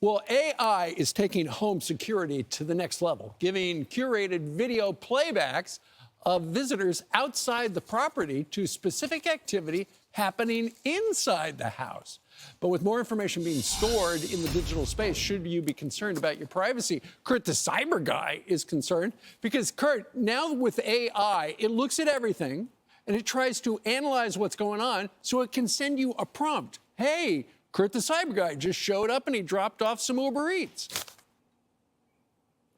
Well, AI is taking home security to the next level, giving curated video playbacks of visitors outside the property to specific activity happening inside the house. But with more information being stored in the digital space, should you be concerned about your privacy? Kurt, the cyber guy, is concerned because, Kurt, now with AI, it looks at everything and it tries to analyze what's going on so it can send you a prompt. Hey, Kurt, the cyber guy, just showed up and he dropped off some Uber Eats.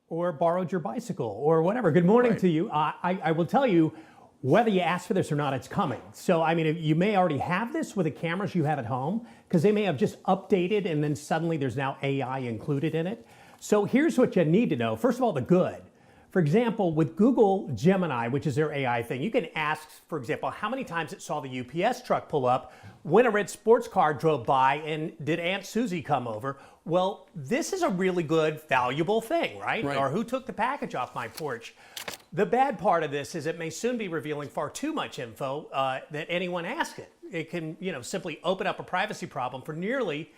Or borrowed your bicycle or whatever. Good morning to you. I will tell you, whether you ask for this or not, it's coming. So, I mean, you may already have this with the cameras you have at home because they may have just updated and then suddenly there's now AI included in it. So here's what you need to know. First of all, the good. For example, with Google Gemini, which is their AI thing, you can ask, for example, how many times it saw the UPS truck pull up, when a red sports car drove by, and did Aunt Susie come over? Well, this is a really good, valuable thing, right? Or who took the package off my porch? The bad part of this is it may soon be revealing far too much info that anyone asks it. It can, simply open up a privacy problem for nearly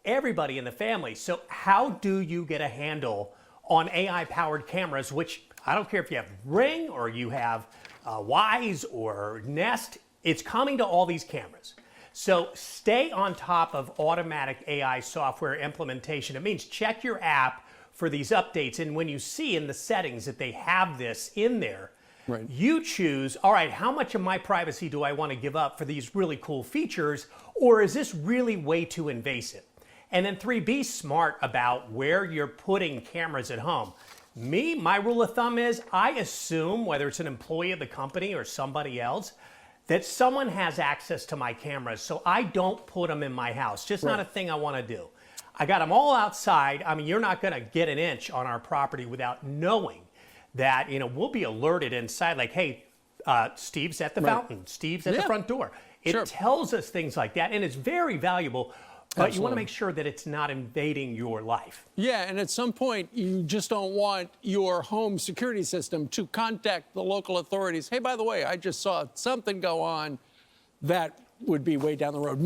everybody in the family. So how do you get a handle on AI-powered cameras, which I don't care if you have Ring or you have Wise or Nest, it's coming to all these cameras. So stay on top of automatic AI software implementation. It means check your app for these updates. And when you see in the settings that they have this in there, you choose, all right, how much of my privacy do I want to give up for these really cool features? Or is this really way too invasive? And then 3, be smart about where you're putting cameras at home. My rule of thumb is I assume, whether it's an employee of the company or somebody else, that someone has access to my cameras, so I don't put them in my house. Just not a thing I want to do. I got them all outside. I mean, you're not going to get an inch on our property without knowing that, we'll be alerted inside, like, hey, Steve's at the fountain, Steve's at the front door. It tells us things like that, and it's very valuable. But you want to make sure that it's not invading your life. Yeah, and at some point, you just don't want your home security system to contact the local authorities. Hey, by the way, I just saw something go on that would be way down the road.